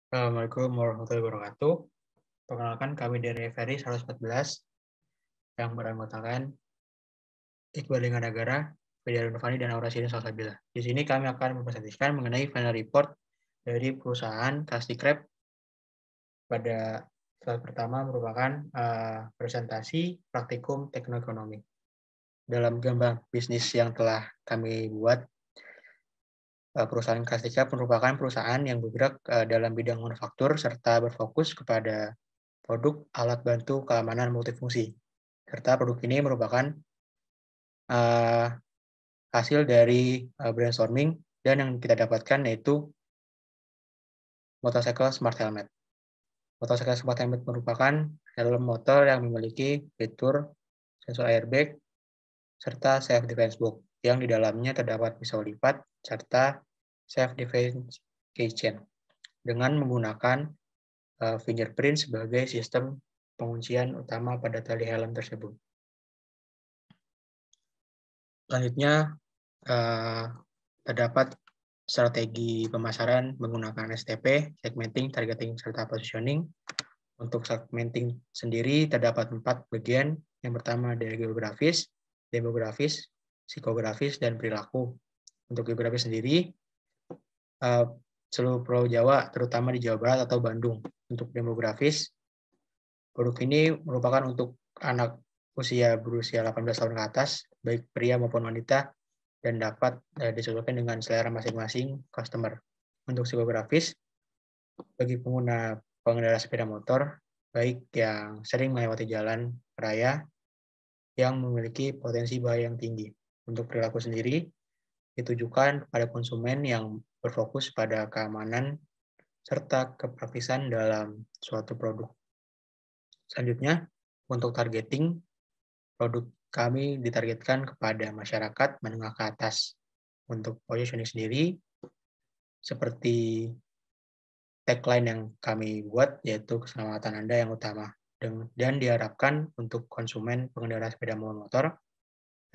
Assalamualaikum warahmatullahi wabarakatuh. Perkenalkan kami dari FRI 114 yang beranggotakan Iqbal Nagara, Fidya Nurfani, dan Aurasida Salsabila. Di sini kami akan mempresentasikan mengenai final report dari perusahaan Castikrep. Pada slide pertama merupakan presentasi praktikum teknoekonomi. Dalam gambar bisnis yang telah kami buat, perusahaan Castikrep merupakan perusahaan yang bergerak dalam bidang manufaktur serta berfokus kepada produk alat bantu keamanan multifungsi. Serta produk ini merupakan hasil dari brainstorming dan yang kita dapatkan yaitu motorcycle smart helmet. Motorcycle smart helmet merupakan helm motor yang memiliki fitur sensor airbag serta self defense box yang di dalamnya terdapat pisau lipat serta self defense keychain dengan menggunakan fingerprint sebagai sistem penguncian utama pada tali helm tersebut. Selanjutnya, terdapat strategi pemasaran menggunakan STP, segmenting, targeting, serta positioning. Untuk segmenting sendiri terdapat 4 bagian. Yang pertama ada geografis, demografis, psikografis, dan perilaku. Untuk geografis sendiri, seluruh Pulau Jawa, terutama di Jawa Barat atau Bandung. Untuk demografis, produk ini merupakan untuk anak berusia 18 tahun ke atas, baik pria maupun wanita, dan dapat disesuaikan dengan selera masing-masing customer. Untuk psikografis, bagi pengendara sepeda motor, baik yang sering melewati jalan raya yang memiliki potensi bahaya yang tinggi. Untuk perilaku sendiri, ditujukan kepada konsumen yang berfokus pada keamanan serta kepraktisan dalam suatu produk. Selanjutnya, untuk targeting, produk kami ditargetkan kepada masyarakat menengah ke atas. Untuk positioning sendiri, seperti tagline yang kami buat, yaitu keselamatan Anda yang utama. Dan diharapkan untuk konsumen pengendara sepeda motor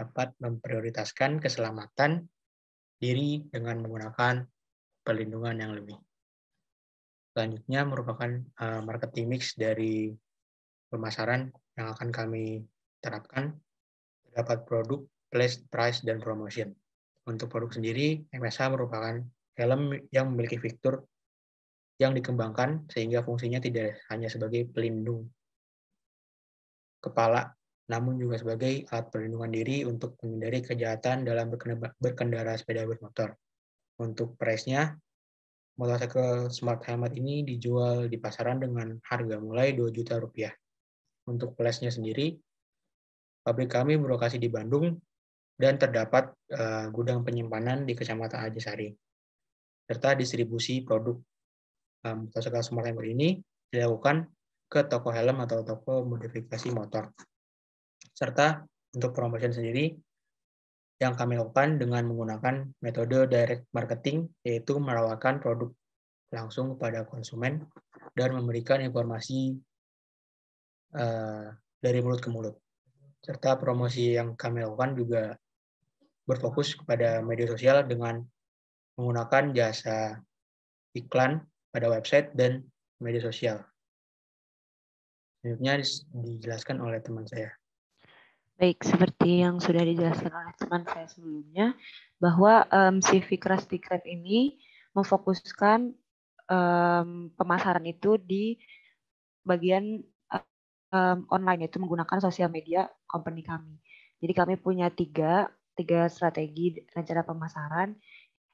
dapat memprioritaskan keselamatan diri dengan menggunakan perlindungan yang lebih. Selanjutnya merupakan marketing mix dari pemasaran yang akan kami terapkan. Terdapat produk, place, price, dan promotion. Untuk produk sendiri, MSH merupakan helm yang memiliki fitur yang dikembangkan sehingga fungsinya tidak hanya sebagai pelindung kepala, namun juga sebagai alat perlindungan diri untuk menghindari kejahatan dalam berkendara sepeda bermotor. Untuk price-nya, motorcycle smart helmet ini dijual di pasaran dengan harga mulai 2 juta rupiah. Untuk place-nya sendiri, pabrik kami berlokasi di Bandung dan terdapat gudang penyimpanan di Kecamatan Arjasari. Serta distribusi produk motorcycle smart helmet ini dilakukan ke toko helm atau toko modifikasi motor. Serta untuk promotion sendiri yang kami lakukan dengan menggunakan metode direct marketing, yaitu menawarkan produk langsung kepada konsumen dan memberikan informasi dari mulut ke mulut. Serta promosi yang kami lakukan juga berfokus kepada media sosial dengan menggunakan jasa iklan pada website dan media sosial. Selanjutnya dijelaskan oleh teman saya. Baik, seperti yang sudah dijelaskan oleh teman saya sebelumnya, bahwa CV Castikrep ini memfokuskan pemasaran itu di bagian online, yaitu menggunakan sosial media company kami. Jadi kami punya tiga strategi rencana pemasaran.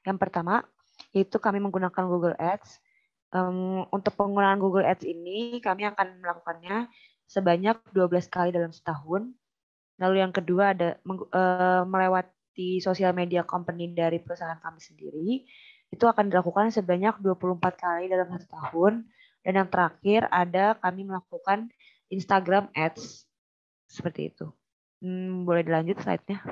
Yang pertama, yaitu kami menggunakan Google Ads. Untuk penggunaan Google Ads ini, kami akan melakukannya sebanyak 12 kali dalam setahun. Lalu yang kedua ada melewati sosial media company dari perusahaan kami sendiri. Itu akan dilakukan sebanyak 24 kali dalam 1 tahun. Dan yang terakhir ada kami melakukan Instagram Ads. Seperti itu. Boleh dilanjut slide-nya.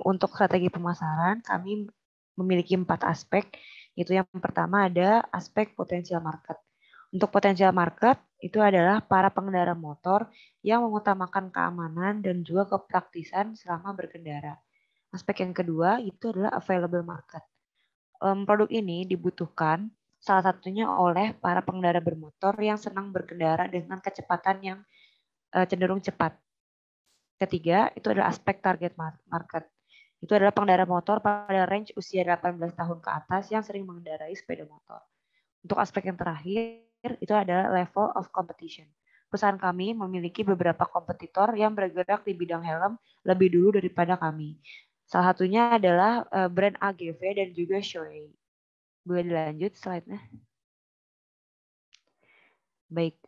Untuk strategi pemasaran, kami memiliki 4 aspek. Itu yang pertama ada aspek potensial market. Untuk potensial market, itu adalah para pengendara motor yang mengutamakan keamanan dan juga kepraktisan selama berkendara. Aspek yang kedua itu adalah available market. Produk ini dibutuhkan salah satunya oleh para pengendara bermotor yang senang berkendara dengan kecepatan yang cenderung cepat. Ketiga, itu adalah aspek target market. Itu adalah pengendara motor pada range usia 18 tahun ke atas yang sering mengendarai sepeda motor. Untuk aspek yang terakhir, itu adalah level of competition. Perusahaan kami memiliki beberapa kompetitor yang bergerak di bidang helm lebih dulu daripada kami. Salah satunya adalah brand AGV dan juga Shoei. Boleh dilanjut slide-nya? Baik,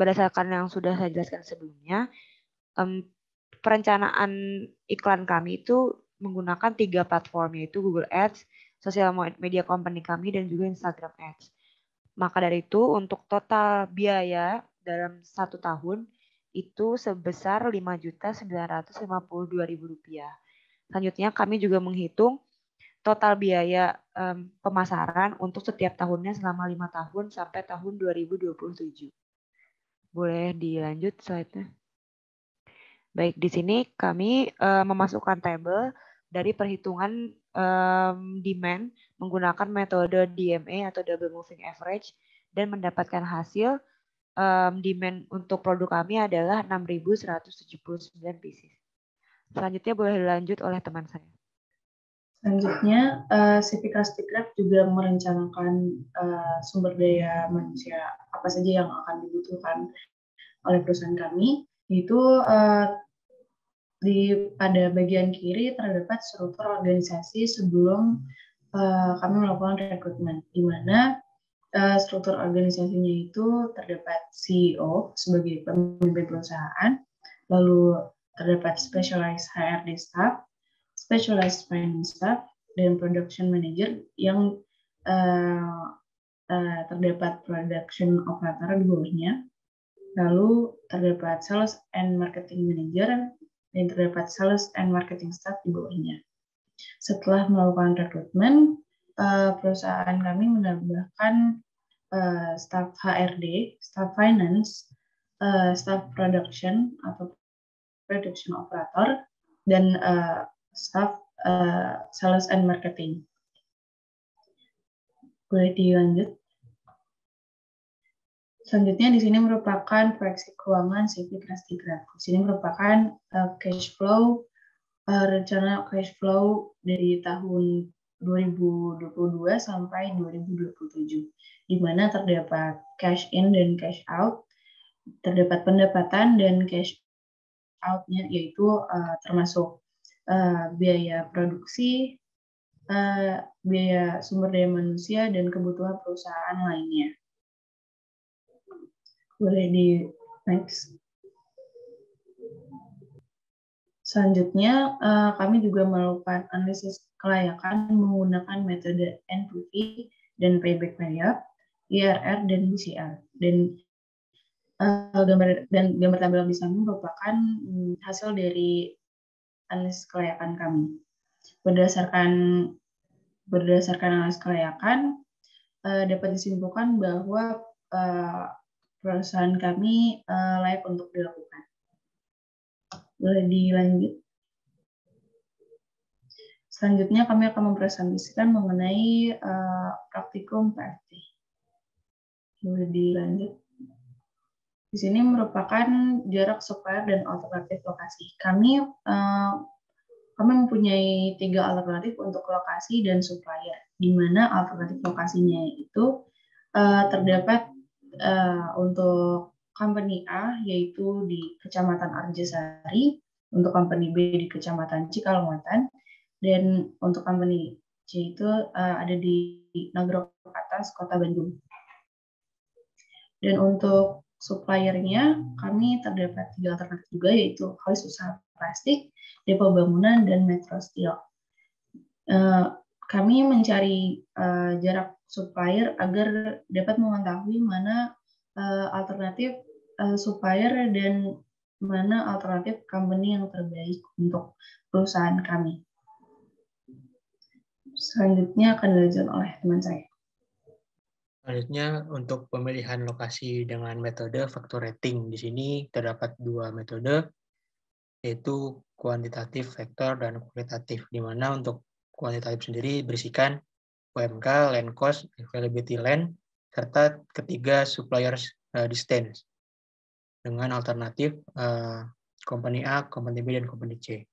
berdasarkan yang sudah saya jelaskan sebelumnya, perencanaan iklan kami itu menggunakan 3 platform, yaitu Google Ads, sosial media company kami, dan juga Instagram Ads. Maka dari itu, untuk total biaya dalam 1 tahun itu sebesar Rp5.952.000. Selanjutnya, kami juga menghitung total biaya pemasaran untuk setiap tahunnya selama 5 tahun sampai tahun 2027. Boleh dilanjut slide-nya? Baik, di sini kami memasukkan tabel dari perhitungan demand menggunakan metode DMA atau Double Moving Average dan mendapatkan hasil demand untuk produk kami adalah 6.179 pieces. Selanjutnya boleh dilanjut oleh teman saya. Selanjutnya, CV Krusty-Krab juga merencanakan sumber daya manusia apa saja yang akan dibutuhkan oleh perusahaan kami, yaitu pada bagian kiri terdapat struktur organisasi sebelum kami melakukan rekrutmen, di mana struktur organisasinya itu terdapat CEO sebagai pemimpin perusahaan, lalu terdapat specialized HRD staff, specialized finance staff, dan production manager yang terdapat production operator di bawahnya. Lalu terdapat sales and marketing manager dan terdapat sales and marketing staff di bawahnya. Setelah melakukan rekrutmen, perusahaan kami menambahkan staff HRD, staff finance, staff production atau production operator, dan staff sales and marketing. Boleh dilanjut. Selanjutnya di sini merupakan proyeksi keuangan CV Krusty-Krab. Di sini merupakan cash flow, rencana cash flow dari tahun 2022 sampai 2027, di mana terdapat cash in dan cash out, terdapat pendapatan dan cash out-nya, yaitu termasuk biaya produksi, biaya sumber daya manusia, dan kebutuhan perusahaan lainnya. Boleh di next. Selanjutnya, kami juga melakukan analisis kelayakan menggunakan metode NPV dan payback period, IRR, dan BCR. Dan gambar tampilan di sana merupakan hasil dari analisis kelayakan kami. Berdasarkan analisis kelayakan, dapat disimpulkan bahwa perusahaan kami layak untuk dilakukan. Boleh dilanjut. Selanjutnya kami akan mempresentasikan mengenai praktikum PFT. Boleh dilanjut. Di sini merupakan jarak supplier dan alternatif lokasi. Kami mempunyai 3 alternatif untuk lokasi dan supplier, di mana alternatif lokasinya itu terdapat untuk company A yaitu di Kecamatan Arjasari, untuk company B di Kecamatan Cikalongatan, dan untuk company C itu ada di Nagrok Atas, Kota Bandung. Dan untuk suppliernya kami terdapat 3 alternatif juga, yaitu Halis Usaha Plastik, Depo Bangunan, dan Metro Steel. Kami mencari jarak supplier agar dapat mengetahui mana alternatif supplier dan mana alternatif company yang terbaik untuk perusahaan kami. Selanjutnya akan dilanjutkan oleh teman saya. Selanjutnya untuk pemilihan lokasi dengan metode factor rating. Di sini terdapat 2 metode, yaitu kuantitatif factor dan kualitatif, di mana untuk kuantitatif sendiri berisikan UMK, land cost, availability land, serta ketiga suppliers distance dengan alternatif company A, company B, dan company C.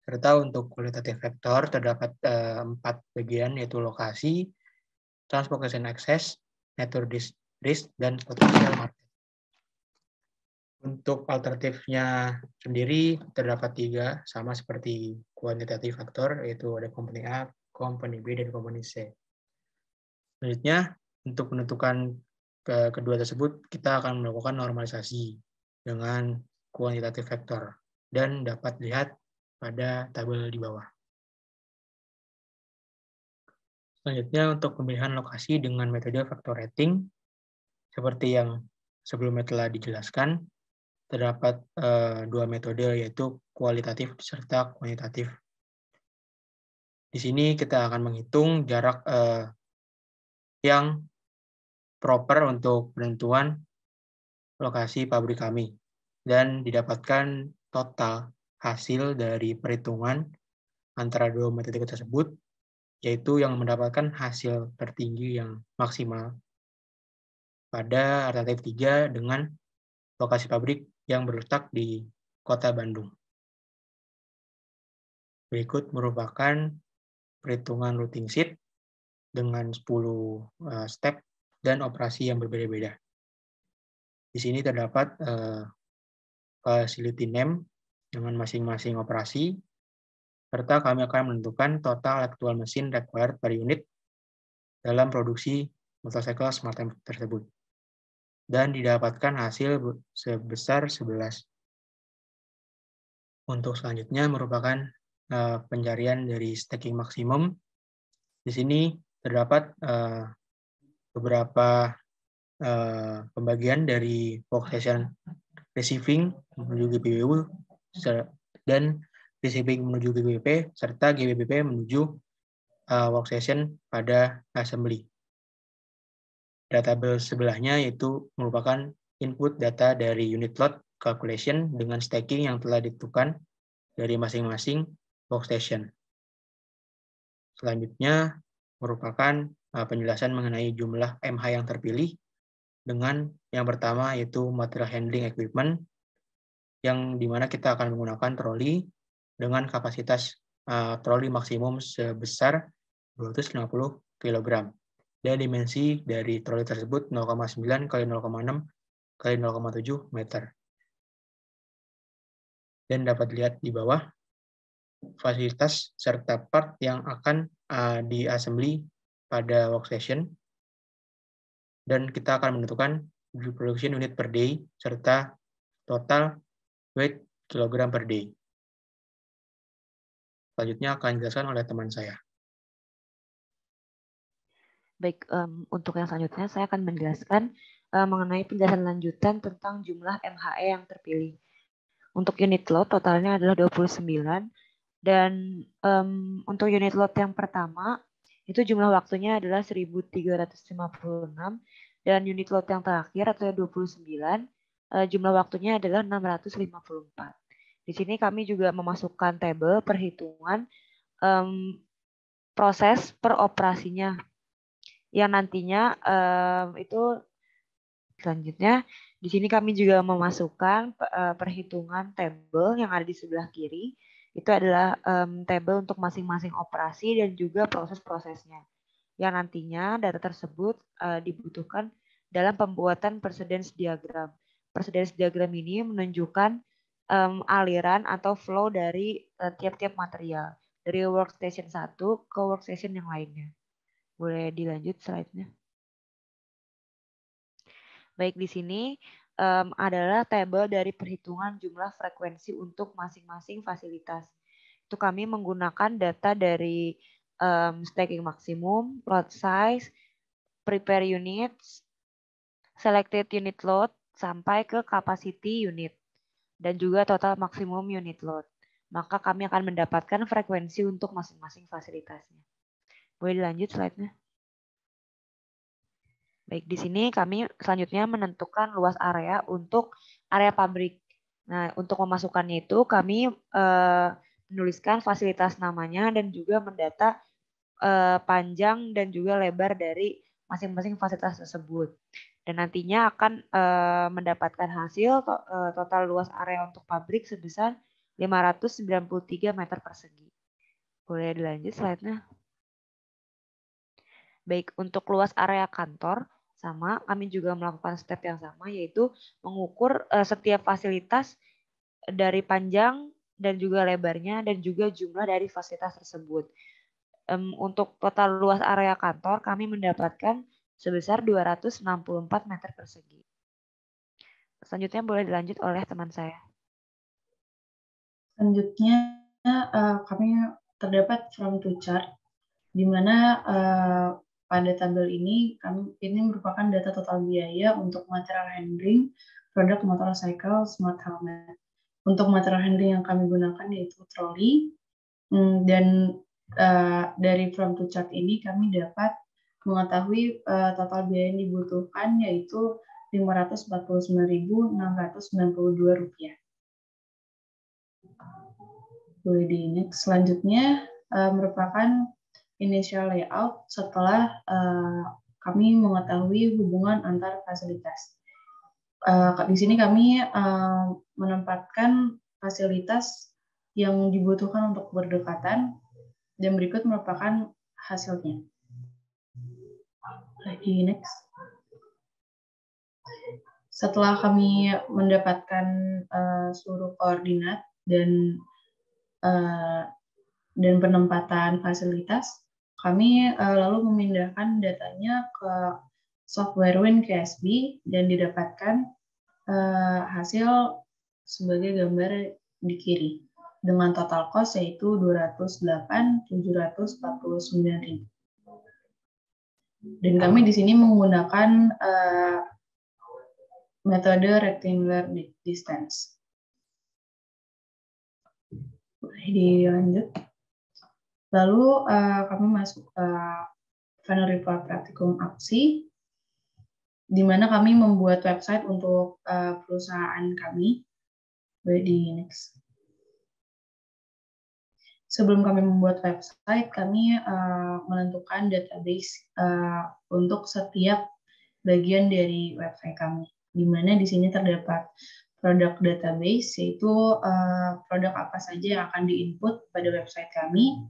Serta untuk kualitatif vektor terdapat 4 bagian, yaitu lokasi, transportation access, nature risk, dan potential market. Untuk alternatifnya sendiri terdapat 3, sama seperti kuantitatif faktor, yaitu ada company A, company B, dan company C. Selanjutnya, untuk menentukan kedua tersebut, kita akan melakukan normalisasi dengan kuantitatif faktor dan dapat dilihat pada tabel di bawah. Selanjutnya, untuk pemilihan lokasi dengan metode faktor rating, seperti yang sebelumnya telah dijelaskan, terdapat 2 metode, yaitu kualitatif serta kuantitatif. Di sini kita akan menghitung jarak yang proper untuk penentuan lokasi pabrik kami, dan didapatkan total hasil dari perhitungan antara 2 metode tersebut, yaitu yang mendapatkan hasil tertinggi yang maksimal pada alternatif 3 dengan lokasi pabrik yang berletak di Kota Bandung. Berikut merupakan perhitungan routing sheet dengan 10 step dan operasi yang berbeda-beda. Di sini terdapat facility name dengan masing-masing operasi, serta kami akan menentukan total actual machine required per unit dalam produksi motorcycle smart time tersebut. Dan didapatkan hasil sebesar 11. Untuk selanjutnya merupakan pencarian dari stacking maksimum. Di sini terdapat beberapa pembagian dari workstation receiving menuju GPBU dan receiving menuju GBP, serta GBP menuju workstation pada assembly. Tabel sebelahnya yaitu merupakan input data dari unit load calculation dengan stacking yang telah ditentukan dari masing-masing workstation. Selanjutnya merupakan penjelasan mengenai jumlah MH yang terpilih dengan yang pertama yaitu material handling equipment, yang dimana kita akan menggunakan troli dengan kapasitas troli maksimum sebesar 250 kg. Dan dimensi dari troli tersebut 0,9 kali 0,6 kali 0,7 meter. Dan dapat dilihat di bawah fasilitas serta part yang akan di-assembly pada workstation. Dan kita akan menentukan production unit per day serta total weight kilogram per day. Selanjutnya akan dijelaskan oleh teman saya. Baik, untuk yang selanjutnya saya akan menjelaskan mengenai penjelasan lanjutan tentang jumlah MHE yang terpilih. Untuk unit load totalnya adalah 29, dan untuk unit load yang pertama itu jumlah waktunya adalah 1356, dan unit load yang terakhir atau 29 jumlah waktunya adalah 654. Di sini kami juga memasukkan tabel perhitungan proses per operasinya, yang nantinya itu selanjutnya di sini kami juga memasukkan perhitungan tabel yang ada di sebelah kiri. Itu adalah tabel untuk masing-masing operasi dan juga proses-prosesnya, yang nantinya data tersebut dibutuhkan dalam pembuatan precedence diagram. Precedence diagram ini menunjukkan aliran atau flow dari tiap-tiap material dari workstation 1 ke workstation yang lainnya. Boleh dilanjut slide-nya. Baik, di sini adalah tabel dari perhitungan jumlah frekuensi untuk masing-masing fasilitas. Itu kami menggunakan data dari stacking maksimum, load size, prepare units, selected unit load, sampai ke capacity unit, dan juga total maksimum unit load. Maka kami akan mendapatkan frekuensi untuk masing-masing fasilitasnya. Boleh dilanjut slide-nya. Baik, di sini kami selanjutnya menentukan luas area untuk area pabrik. Nah, untuk memasukkannya itu kami menuliskan fasilitas namanya dan juga mendata panjang dan juga lebar dari masing-masing fasilitas tersebut. Dan nantinya akan mendapatkan hasil total luas area untuk pabrik sebesar 593 meter persegi. Boleh dilanjut slide-nya? Baik, untuk luas area kantor, sama, kami juga melakukan step yang sama, yaitu mengukur setiap fasilitas dari panjang dan juga lebarnya, dan juga jumlah dari fasilitas tersebut. Untuk total luas area kantor, kami mendapatkan sebesar 264 meter persegi. Selanjutnya boleh dilanjut oleh teman saya. Selanjutnya, kami terdapat from to chart, di mana pada tabel ini merupakan data total biaya untuk material handling, produk motorcycle, smart helmet. Untuk material handling yang kami gunakan yaitu troli, dan dari from to chart ini kami dapat mengetahui total biaya yang dibutuhkan yaitu Rp549.692. Boleh di next. Selanjutnya merupakan initial layout setelah kami mengetahui hubungan antar fasilitas. Di sini kami menempatkan fasilitas yang dibutuhkan untuk berdekatan, dan berikut merupakan hasilnya. Lagi next. Setelah kami mendapatkan seluruh koordinat dan penempatan fasilitas, kami lalu memindahkan datanya ke software WinKSB dan didapatkan hasil sebagai gambar di kiri dengan total cost yaitu 208.749.000. Dan kami di sini menggunakan metode rectangular distance. Boleh dilanjut. Lalu kami masuk ke final report praktikum aksi, di mana kami membuat website untuk perusahaan kami. Boleh di next. Sebelum kami membuat website, kami menentukan database untuk setiap bagian dari website kami, di mana di sini terdapat produk database, yaitu produk apa saja yang akan diinput pada website kami,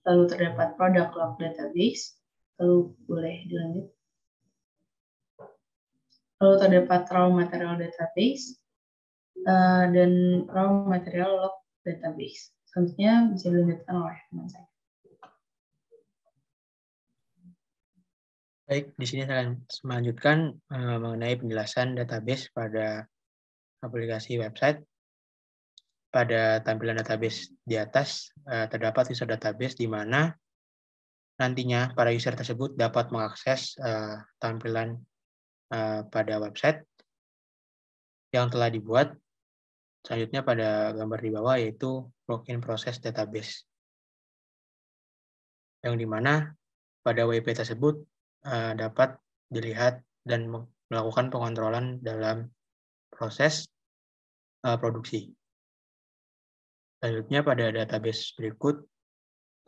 lalu terdapat produk log database, lalu boleh dilanjut. Lalu terdapat raw material database dan raw material log database. Selanjutnya bisa dilanjutkan oleh teman saya. Baik, di sini saya akan melanjutkan mengenai penjelasan database pada aplikasi website. Pada tampilan database di atas terdapat user database di mana nantinya para user tersebut dapat mengakses tampilan pada website yang telah dibuat. Selanjutnya pada gambar di bawah yaitu login proses database, yang dimana pada WP tersebut dapat dilihat dan melakukan pengontrolan dalam proses produksi. Selanjutnya pada database berikut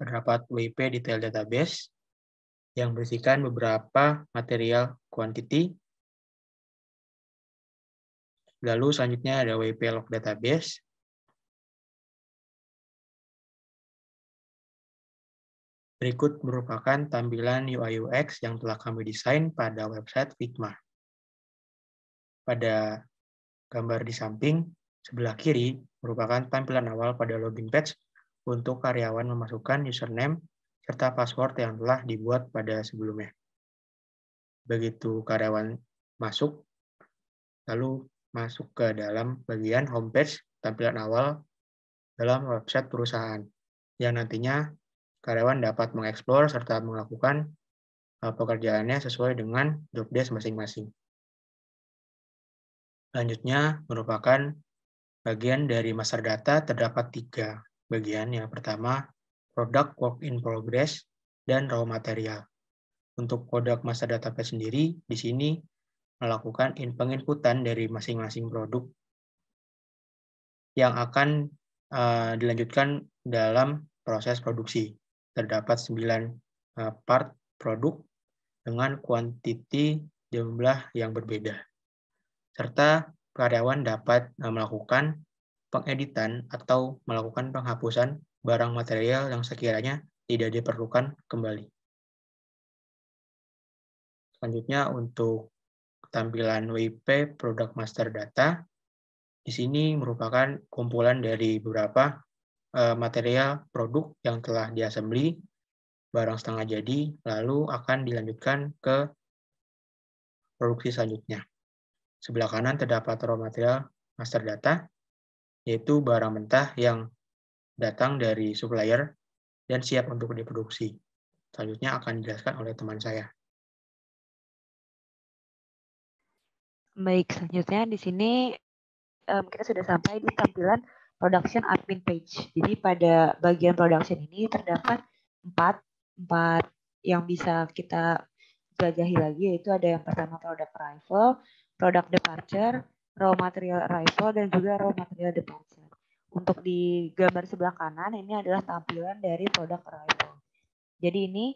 terdapat WP detail database yang berisikan beberapa material quantity. Lalu selanjutnya ada WP log database. Berikut merupakan tampilan UI UX yang telah kami desain pada website Figma. Pada gambar di samping sebelah kiri merupakan tampilan awal pada login page untuk karyawan memasukkan username serta password yang telah dibuat pada sebelumnya. Begitu karyawan masuk, lalu masuk ke dalam bagian homepage tampilan awal dalam website perusahaan, yang nantinya karyawan dapat mengeksplor serta melakukan pekerjaannya sesuai dengan job desk masing-masing. Selanjutnya merupakan bagian dari master data, terdapat 3 bagian. Yang pertama, product work in progress dan raw material. Untuk produk master database sendiri, di sini melakukan penginputan dari masing-masing produk yang akan dilanjutkan dalam proses produksi. Terdapat 9 part produk dengan kuantiti jumlah yang berbeda. Serta karyawan dapat melakukan pengeditan atau melakukan penghapusan barang material yang sekiranya tidak diperlukan kembali. Selanjutnya untuk tampilan WIP Product Master Data, di sini merupakan kumpulan dari beberapa material produk yang telah diassembly, barang setengah jadi, lalu akan dilanjutkan ke produksi selanjutnya. Sebelah kanan terdapat raw material master data, yaitu barang mentah yang datang dari supplier dan siap untuk diproduksi. Selanjutnya akan dijelaskan oleh teman saya. Baik, selanjutnya di sini kita sudah sampai di tampilan production admin page. Jadi pada bagian production ini terdapat empat yang bisa kita jelajahi lagi, yaitu ada yang pertama product arrival, product departure, raw material arrival, dan juga raw material departure. Untuk di gambar sebelah kanan ini adalah tampilan dari product arrival. Jadi ini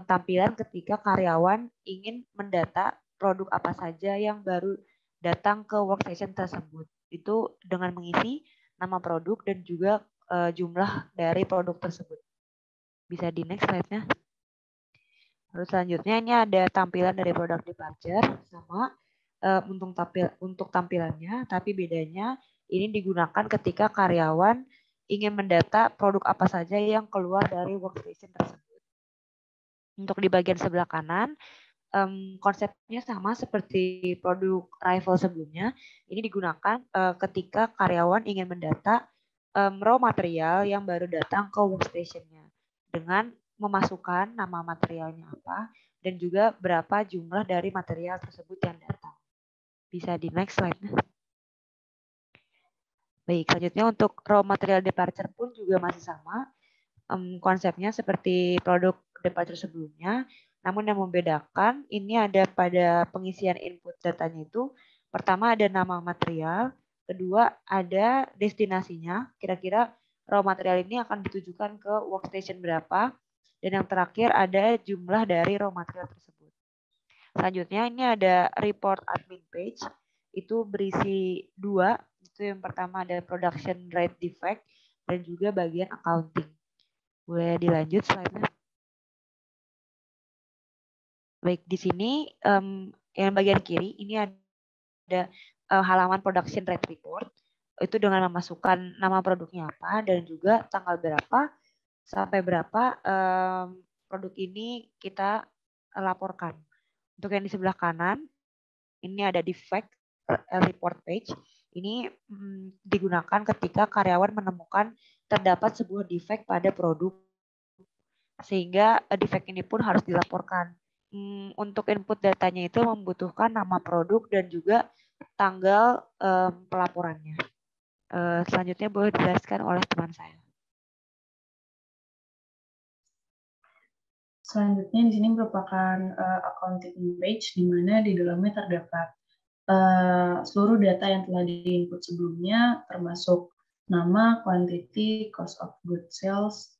tampilan ketika karyawan ingin mendata produk apa saja yang baru datang ke workstation tersebut. Itu dengan mengisi nama produk dan juga jumlah dari produk tersebut. Bisa di next slide-nya. Lalu selanjutnya ini ada tampilan dari product departure sama untuk tampilannya, tapi bedanya ini digunakan ketika karyawan ingin mendata produk apa saja yang keluar dari workstation tersebut. Untuk di bagian sebelah kanan, konsepnya sama seperti produk arrival sebelumnya. Ini digunakan ketika karyawan ingin mendata raw material yang baru datang ke workstation-nya dengan memasukkan nama materialnya apa dan juga berapa jumlah dari material tersebut yang datang. Bisa di next slide. Baik, selanjutnya untuk raw material departure pun juga masih sama. Konsepnya seperti produk departure sebelumnya, namun yang membedakan ini ada pada pengisian input datanya itu, pertama ada nama material, kedua ada destinasinya, kira-kira raw material ini akan ditujukan ke workstation berapa, dan yang terakhir ada jumlah dari raw material tersebut. Selanjutnya ini ada report admin page, itu berisi dua, itu yang pertama ada production rate defect, dan juga bagian accounting. Boleh dilanjut slide-nya. Baik, di sini yang bagian kiri ini ada halaman production rate report. Itu dengan memasukkan nama produknya apa dan juga tanggal berapa sampai berapa produk ini kita laporkan. Untuk yang di sebelah kanan, ini ada defect report page. Ini digunakan ketika karyawan menemukan terdapat sebuah defect pada produk, sehingga defect ini pun harus dilaporkan. Untuk input datanya itu membutuhkan nama produk dan juga tanggal pelaporannya. Selanjutnya boleh dijelaskan oleh teman saya. Selanjutnya di sini merupakan accounting page di mana di dalamnya terdapat seluruh data yang telah diinput sebelumnya, termasuk nama, quantity, cost of goods sales,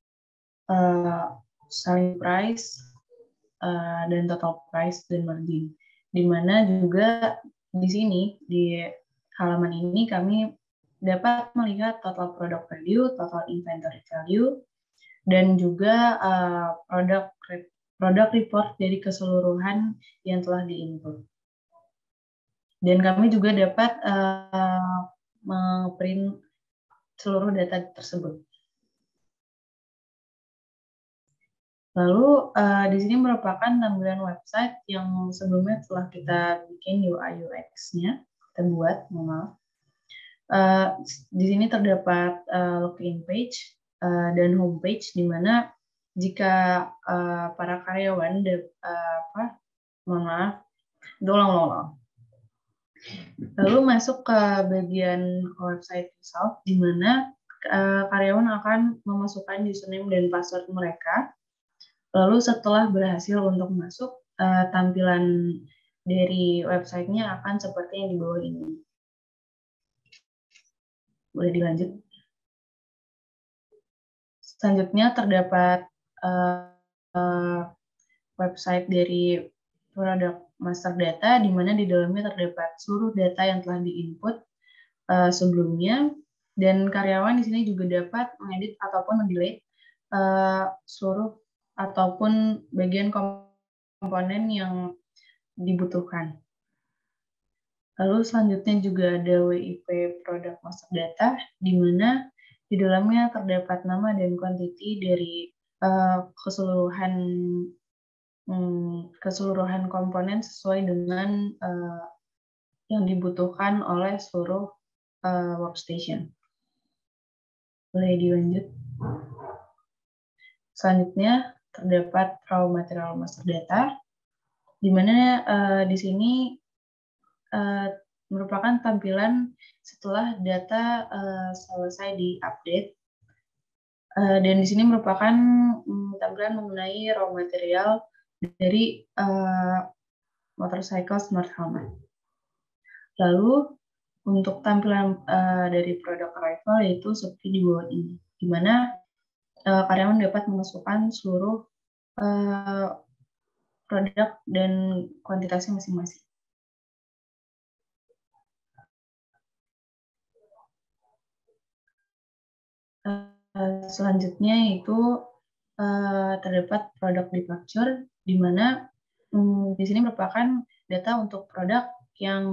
selling price, dan total price dan margin. Di mana juga di sini di halaman ini kami dapat melihat total product value, total inventory value, dan juga product report dari keseluruhan yang telah diinput. Dan kami juga dapat memprint seluruh data tersebut. Lalu di sini merupakan tampilan website yang sebelumnya telah kita bikin UI UX-nya, kita buat, maaf. Di sini terdapat login page dan home page, di mana jika para karyawan lalu masuk ke bagian website result, di mana karyawan akan memasukkan username dan password mereka. Lalu setelah berhasil untuk masuk, tampilan dari websitenya akan seperti yang di bawah ini. Boleh dilanjut. Selanjutnya terdapat website dari produk master data, di mana di dalamnya terdapat seluruh data yang telah diinput sebelumnya, dan karyawan di sini juga dapat mengedit ataupun mendelete seluruh ataupun bagian komponen yang dibutuhkan. Lalu selanjutnya juga ada WIP Product Master Data, di mana di dalamnya terdapat nama dan kuantiti dari keseluruhan komponen sesuai dengan yang dibutuhkan oleh seluruh workstation. Boleh dilanjut. Selanjutnya terdapat Raw Material Master Data, di mana di sini merupakan tampilan setelah data selesai diupdate, dan di sini merupakan tampilan mengenai raw material dari motorcycle smart helmet. Lalu untuk tampilan dari produk arrival yaitu seperti di bawah ini, di mana karyawan dapat memasukkan seluruh produk dan kuantitasnya masing-masing. Selanjutnya yaitu terdapat produk departure, di mana di sini merupakan data untuk produk yang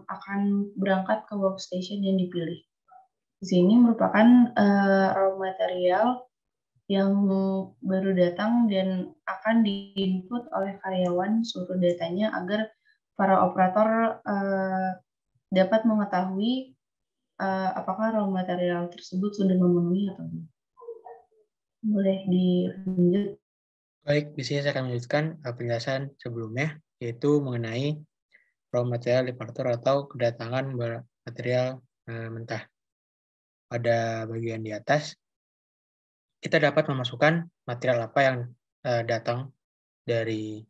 akan berangkat ke workstation yang dipilih. Di sini merupakan raw material yang baru datang dan akan diinput oleh karyawan seluruh datanya agar para operator dapat mengetahui apakah raw material tersebut sudah memenuhi atau belum. Boleh dilanjut. Baik, di sini saya akan melanjutkan penjelasan sebelumnya, yaitu mengenai raw material departure atau kedatangan material mentah. Pada bagian di atas, kita dapat memasukkan material apa yang datang dari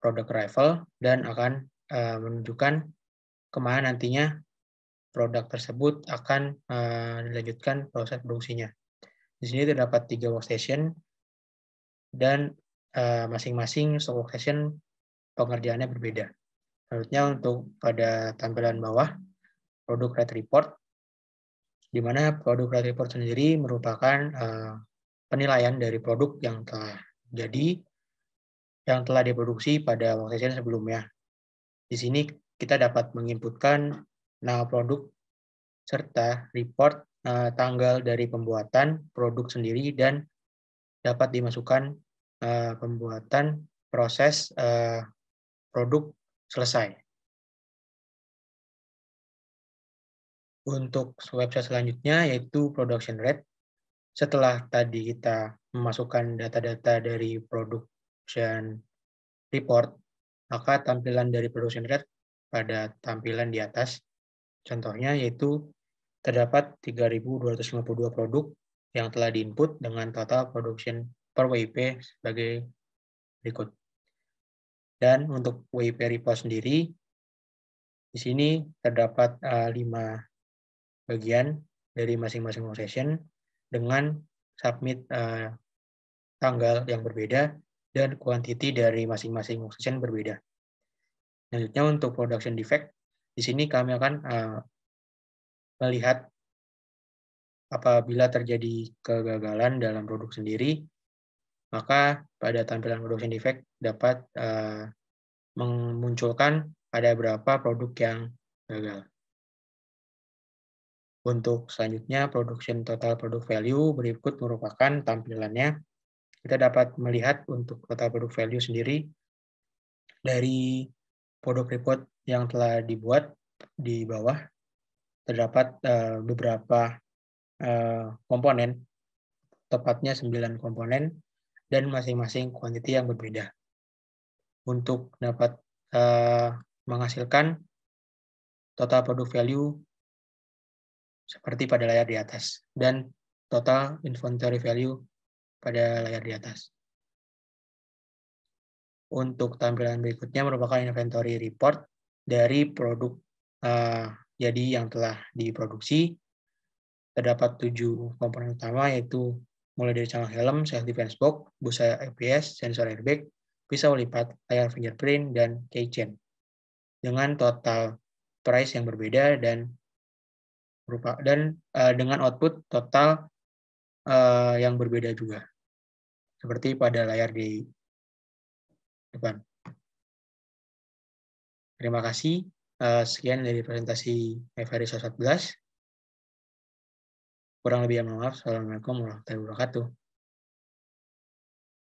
produk arrival dan akan menunjukkan kemana nantinya produk tersebut akan dilanjutkan proses produksinya. Di sini terdapat 3 workstation dan masing-masing workstation pengerjaannya berbeda. Selanjutnya untuk pada tampilan bawah, produk rate report, di mana produk rate report sendiri merupakan penilaian dari produk yang telah jadi, yang telah diproduksi pada workstation sebelumnya. Di sini kita dapat menginputkan nama produk serta report tanggal dari pembuatan produk sendiri dan dapat dimasukkan pembuatan proses produk selesai. Untuk website selanjutnya yaitu production rate. Setelah tadi kita memasukkan data-data dari production report, maka tampilan dari production rate pada tampilan di atas. Contohnya yaitu terdapat 3.252 produk yang telah diinput dengan total production per WIP sebagai berikut. Dan untuk WIP report sendiri, di sini terdapat 5 bagian dari masing-masing workstation dengan submit tanggal yang berbeda dan kuantiti dari masing-masing workstation berbeda. Selanjutnya untuk production defect, di sini kami akan melihat apabila terjadi kegagalan dalam produk sendiri, maka pada tampilan production defect dapat memunculkan ada berapa produk yang gagal. Untuk selanjutnya, production total product value berikut merupakan tampilannya. Kita dapat melihat untuk total product value sendiri dari produk report yang telah dibuat di bawah. Terdapat beberapa komponen, tepatnya 9 komponen, dan masing-masing kuantiti yang berbeda. Untuk dapat menghasilkan total product value seperti pada layar di atas, dan total inventory value pada layar di atas. Untuk tampilan berikutnya merupakan inventory report dari produk jadi yang telah diproduksi. Terdapat 7 komponen utama, yaitu mulai dari cangkang helm, self defense box, busa ABS, sensor airbag, pisau lipat, layar fingerprint, dan keychain. Dengan total price yang berbeda dan dengan output total yang berbeda juga, seperti pada layar di depan. Terima kasih. Sekian dari presentasi Every 14. Kurang lebih mohon maaf. Assalamualaikum warahmatullahi wabarakatuh.